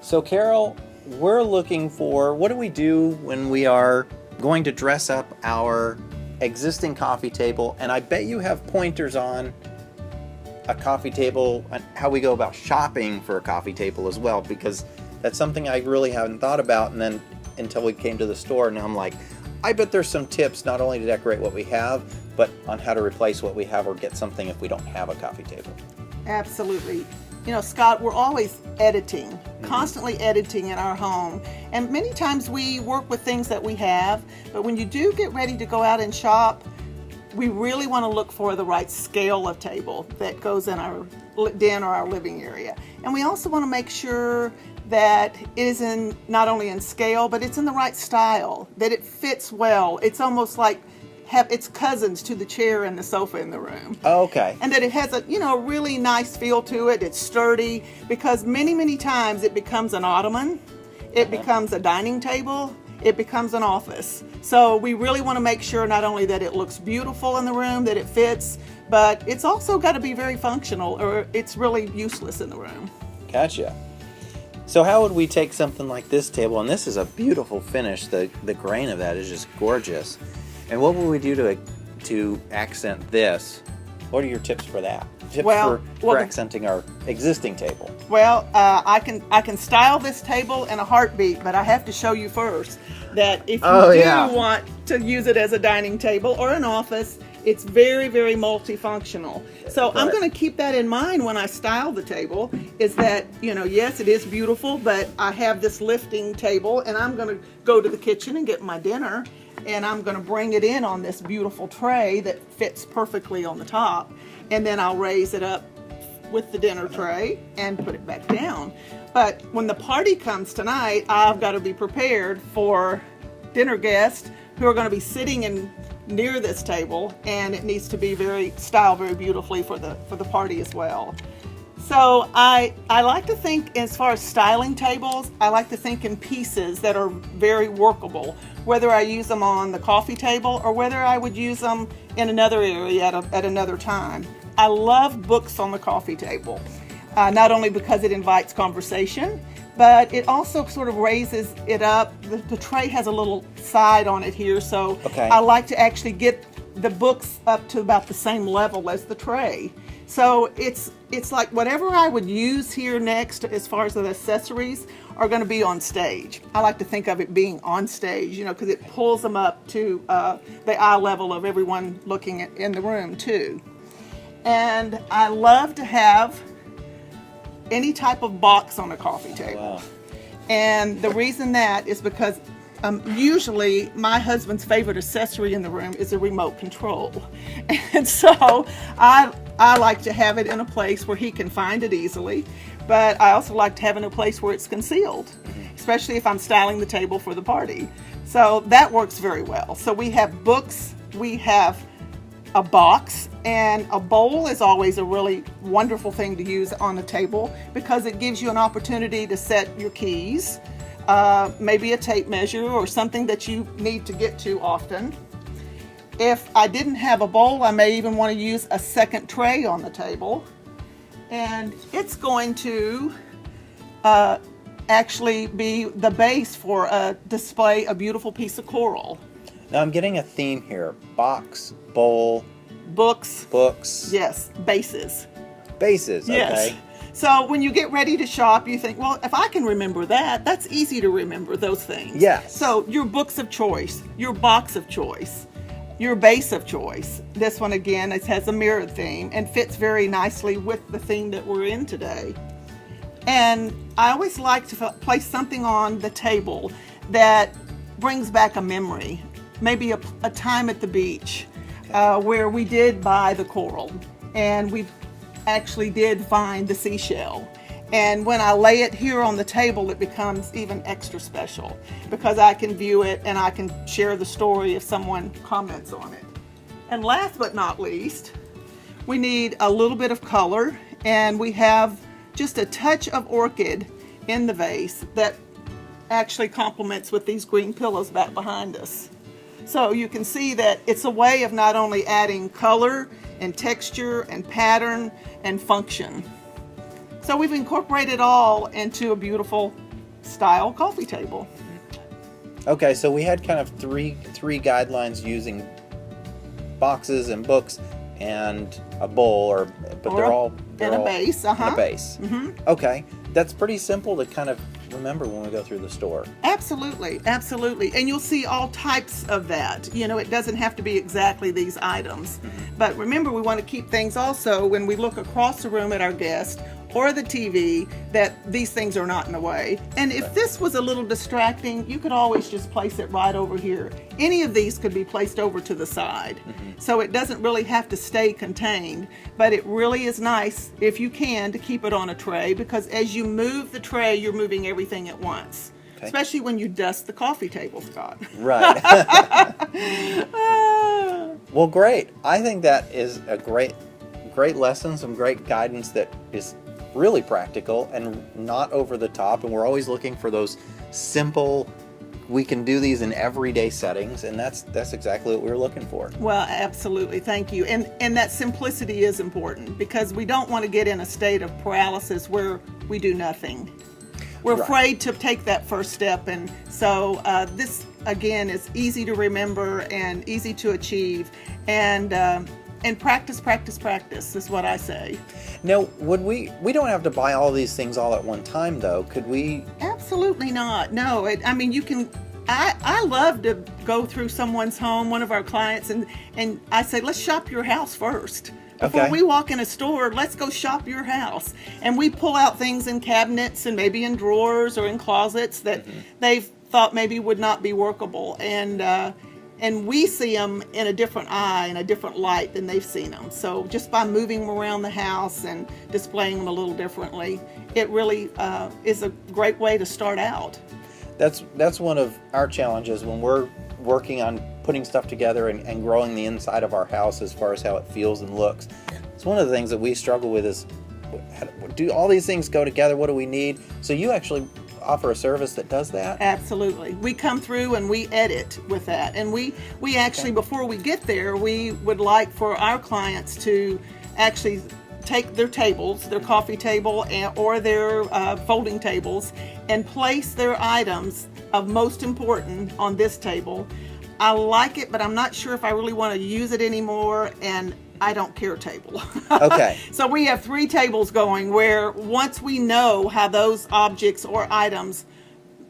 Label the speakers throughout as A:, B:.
A: So Carol, we're looking for, what do we do when we are going to dress up our existing coffee table? And I bet you have pointers on a coffee table and how we go about shopping for a coffee table as well, because that's something I really haven't thought about, and then until we came to the store, and I'm like, I bet there's some tips not only to decorate what we have, but on how to replace what we have or get something if we don't have a coffee table.
B: Absolutely. You know, Scott, we're always editing, constantly editing in our home. And many times we work with things that we have, but when you do get ready to go out and shop, we really want to look for the right scale of table that goes in our den or our living area. And we also want to make sure that it is in not only in scale, but it's in the right style, that it fits well. It's almost like its cousins to the chair and the sofa in the room.
A: Oh, okay.
B: And that it has a really nice feel to it. It's sturdy, because many times it becomes an ottoman, it becomes a dining table, it becomes an office. So we really want to make sure not only that it looks beautiful in the room, that it fits, but it's also got to be very functional, or it's really useless in the room.
A: Gotcha. So how would we take something like this table, and this is a beautiful finish, the grain of that is just gorgeous, and what would we do to accent this? What are your tips for that? Tips for accenting our existing table?
B: Well, I can style this table in a heartbeat, but I have to show you first that if you want to use it as a dining table or an office, it's very multifunctional. So I'm going to keep that in mind when I style the table, is that, yes, it is beautiful, but I have this lifting table, and I'm going to go to the kitchen and get my dinner, and I'm going to bring it in on this beautiful tray that fits perfectly on the top, and then I'll raise it up with the dinner tray and put it back down. But when the party comes tonight, I've got to be prepared for dinner guests who are going to be sitting near this table, and it needs to be styled very beautifully for the party as well. So I like to think, as far as styling tables, I like to think in pieces that are very workable, whether I use them on the coffee table or whether I would use them in another area at another time. I love books on the coffee table, not only because it invites conversation, but it also sort of raises it up. The tray has a little side on it here, so I like to actually get the books up to about the same level as the tray. So it's like whatever I would use here next as far as the accessories are going to be on stage. I like to think of it being on stage, because it pulls them up to the eye level of everyone looking in the room too. And I love to have any type of box on a coffee table. Wow. And the reason that is because usually my husband's favorite accessory in the room is a remote control. And so I like to have it in a place where he can find it easily, but I also like to have it in a place where it's concealed, especially if I'm styling the table for the party. So that works very well. So we have books, we have a box, and a bowl is always a really wonderful thing to use on a table because it gives you an opportunity to set your keys, maybe a tape measure or something that you need to get to often. If I didn't have a bowl, I may even want to use a second tray on the table, and it's going to actually be the base for a display a beautiful piece of coral.
A: Now I'm getting a theme here: box, bowl,
B: books. Yes, bases.
A: Bases, okay.
B: Yes. So when you get ready to shop, you think, well, if I can remember that's easy to remember those things.
A: Yes.
B: So your books of choice, your box of choice, your base of choice. This one, again, it has a mirrored theme and fits very nicely with the theme that we're in today. And I always like to place something on the table that brings back a memory, maybe a time at the beach where we did buy the coral and we actually did find the seashell. And when I lay it here on the table, it becomes even extra special because I can view it and I can share the story if someone comments on it. And last but not least, we need a little bit of color, and we have just a touch of orchid in the vase that actually complements with these green pillows back behind us. So you can see that it's a way of not only adding color and texture and pattern and function. So we've incorporated all into a beautiful style coffee table.
A: Okay, so we had kind of three guidelines using boxes and books and a bowl, they're all
B: a base.
A: in a base. Okay, that's pretty simple to kind of remember when we go through the store.
B: Absolutely, absolutely. And you'll see all types of that. You know, it doesn't have to be exactly these items. But remember, we want to keep things also when we look across the room at our guest or the TV, that these things are not in the way. And if this was a little distracting, you could always just place it right over here. Any of these could be placed over to the side. So it doesn't really have to stay contained, but it really is nice, if you can, to keep it on a tray, because as you move the tray, you're moving everything at once. Okay. Especially when you dust the coffee table, Scott.
A: Right. Well, great. I think that is a great lesson, some great guidance that is really practical and not over the top, and we're always looking for those simple, we can do these in everyday settings, and that's exactly what we were looking for.
B: Well, absolutely. Thank you. And that simplicity is important, because we don't want to get in a state of paralysis where we do nothing. We're afraid to take that first step, and so this again is easy to remember and easy to achieve, and practice is what I say.
A: Now, we don't have to buy all these things all at one time, though. Could we?
B: Absolutely not. No, you can. I love to go through someone's home, one of our clients, and I say, let's shop your house first. Before we walk in a store, let's go shop your house. And we pull out things in cabinets and maybe in drawers or in closets that they've thought maybe would not be workable. And we see them in a different eye, in a different light than they've seen them. So just by moving them around the house and displaying them a little differently, it really is a great way to start out.
A: That's one of our challenges when we're working on putting stuff together and growing the inside of our house as far as how it feels and looks. It's one of the things that we struggle with is, do all these things go together? What do we need? So you actually offer a service that does that?
B: Absolutely. We come through and we edit with that. And we actually, before we get there, we would like for our clients to actually take their tables, their coffee table or their folding tables, and place their items of most important on this table. I like it, but I'm not sure if I really want to use it anymore, and I don't care table.
A: Okay.
B: So we have 3 tables going where once we know how those objects or items,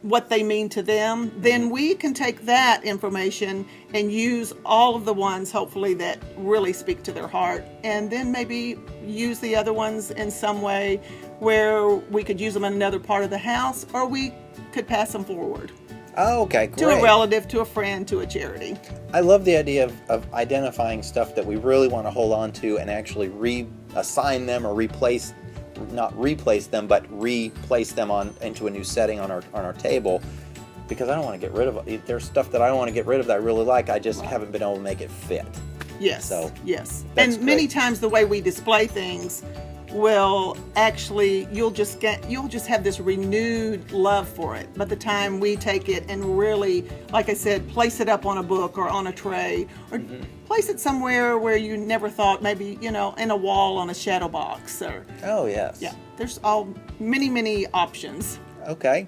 B: what they mean to them, then we can take that information and use all of the ones, hopefully, that really speak to their heart, and then maybe use the other ones in some way where we could use them in another part of the house, or we could pass them forward.
A: Oh, okay, great.
B: To a relative, to a friend, to a charity.
A: I love the idea of identifying stuff that we really want to hold on to and actually reassign them or not replace them, but replace them into a new setting on our table, because I don't want to get rid of it. There's stuff that I don't want to get rid of that I really like. I just haven't been able to make it fit.
B: Yes.
A: So
B: yes. And many times the way we display things will actually, you'll just have this renewed love for it by the time we take it and really, like I said, place it up on a book or on a tray, or place it somewhere where you never thought, maybe, in a wall on a shadow box, or
A: oh yes,
B: yeah, there's many options.
A: Okay,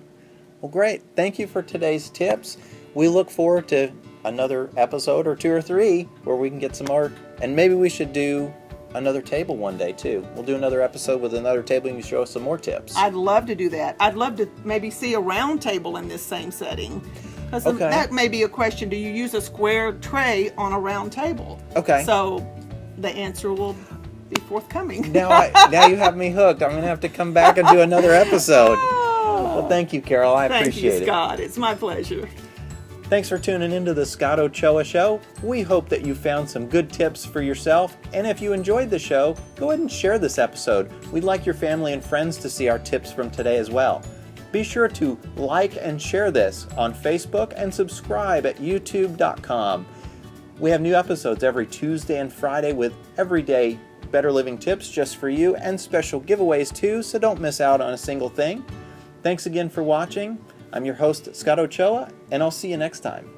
A: well, great. Thank you for today's tips. We look forward to another episode or 2 or 3 where we can get some more, and maybe we should do another table one day too. We'll do another episode with another table and you show us some more tips.
B: I'd love to do that. I'd love to maybe see a round table in this same setting, because that may be a question. Do you use a square tray on a round table? Okay. So the answer will be forthcoming.
A: Now you have me hooked. I'm going to have to come back and do another episode. Well, thank you, Carol. I appreciate it.
B: Thank you, Scott. It's my pleasure.
A: Thanks for tuning into the Scott Ochoa Show. We hope that you found some good tips for yourself, and if you enjoyed the show, go ahead and share this episode. We'd like your family and friends to see our tips from today as well. Be sure to like and share this on Facebook and subscribe at youtube.com. We have new episodes every Tuesday and Friday with everyday better living tips just for you, and special giveaways too, so don't miss out on a single thing. Thanks again for watching. I'm your host, Scott Ochoa, and I'll see you next time.